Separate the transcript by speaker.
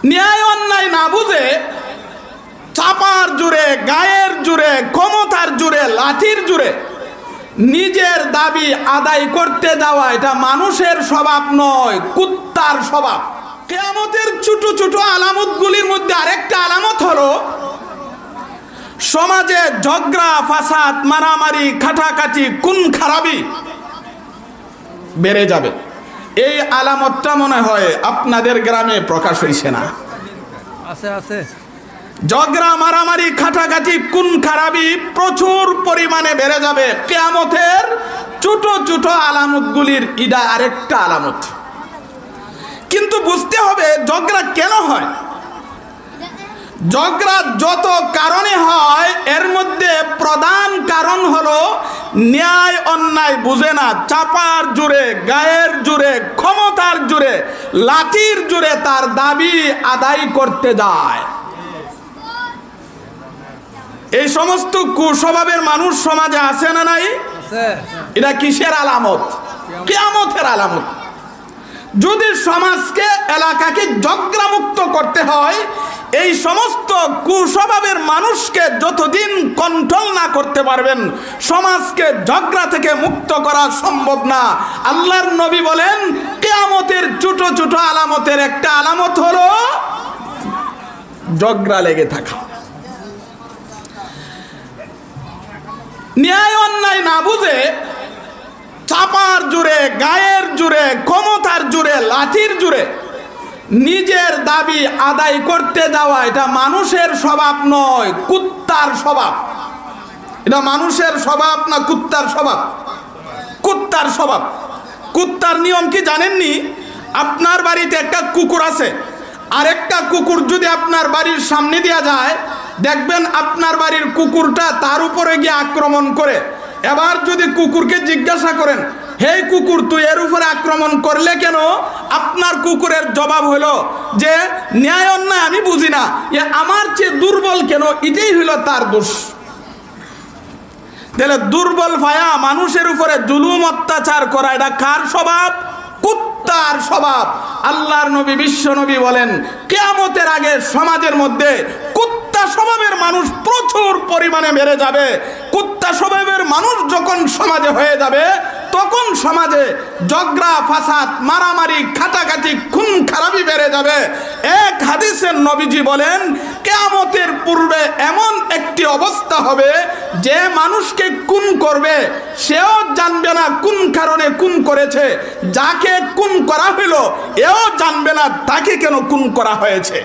Speaker 1: ন্যায় অন্যায় না বুঝে চাপার জোরে, গায়ের জোরে, ক্ষমতার জোরে, লাঠির জোরে নিজের দাবি আদায় করতে যাওয়া এটা মানুষের স্বভাব নয়, কুত্তার স্বভাব। কিয়ামতের ছোট ছোট আলামতগুলির মধ্যে আরেকটা আলামত হলো সমাজে ঝগড়া ফাসাদ, মারামারি, খাটাখাটি, খুন খারাপি বেড়ে যাবে। এই আলামতটা মনে হয় আপনাদের গ্রামে প্রকাশ হইছে না?
Speaker 2: আছে।
Speaker 1: ঝগড়া, মারামারি, খাটাখাটি, খুন খারাপি প্রচুর পরিমাণে বেড়ে যাবে। কিয়ামতের ছোট ছোট আলামতগুলির ইডা আরেকটা আলামত। কিন্তু বুঝতে হবে ঝগড়া কেন হয়। ঝগড়া যত কারণে হয় এর মধ্যে প্রধান কারণ হলো ন্যায় অন্যায় বুঝে না, চাপার জোরে, গায়ের জোরে, ক্ষমতার জোরে, লাঠির জোরে তার দাবি আদায় করতে যায়। এই সমস্ত কুস্বভাবের মানুষ সমাজে আছে না নাই? এটা কিসের আলামত? কিয়ামতের আলামত। যদি সমাজকে, এলাকাকে ঝগড়ামুক্ত করতে হয়, এই সমস্ত কুস্বভাবের মানুষকে যতদিন কন্ট্রোল না করতে পারবেন সমাজকে ঝগড়া থেকে মুক্ত করা সম্ভব না। আল্লাহর নবী বলেন কিয়ামতের ছোট ছোট আলামতের একটা আলামত হলো ঝগড়া লেগে থাকা। ন্যায় অন্যায় না বুঝে চাপার জোরে, গায়ের জোরে, ক্ষমতার জোরে, লাঠির জোরে নিজের দাবি আদায় করতে যাওয়া এটা মানুষের স্বভাব নয়, কুত্তার স্বভাব। এটা মানুষের স্বভাব না কুত্তার স্বভাব? কুত্তার স্বভাব। কুত্তার নিয়ম কি জানেননি? আপনার বাড়িতে একটা কুকুর আছে, আরেকটা কুকুর যদি আপনার বাড়ির সামনে দিয়ে যায় দেখবেন আপনার বাড়ির কুকুরটা তার উপরে গিয়ে আক্রমণ করে। এবার যদি কুকুরকে জিজ্ঞাসা করেন, হে কুকুর তুই এর উপরে আক্রমণ করলে কেন? আপনার কুকুরের জবাব হলো যে ন্যায় অন্যায় আমি বুঝি না, এ আমার চেয়ে দুর্বল কেন, এটাই হলো তার দোষ। তাহলে দুর্বল ভায়া মানুষের উপরে জুলুম অত্যাচার করা এটা কার স্বভাব? কুত্তার স্বভাব। আল্লাহর নবী, বিশ্ব নবী বলেন কিয়ামতের আগে সমাজের মধ্যে কুত্তা স্বভাবের মানুষ প্রচুর পরিমাণে বেড়ে যাবে। কুত্তা স্বভাবের মানুষ যখন সমাজে হয়ে যাবে তখন সমাজে ঝগড়া ফাসাদ, মারামারি, খাটাখাটি, খুন খারাপি বেড়ে যাবে। এক হাদিসের নবীজি বলেন কিয়ামতের পূর্বে এমন একটি অবস্থা হবে যে মানুষকে খুন করবে সেও জানবে না কোন কারণে খুন করেছে, যাকে খুন করা হলো এও জানবে না তাকে কেন খুন করা হয়েছে।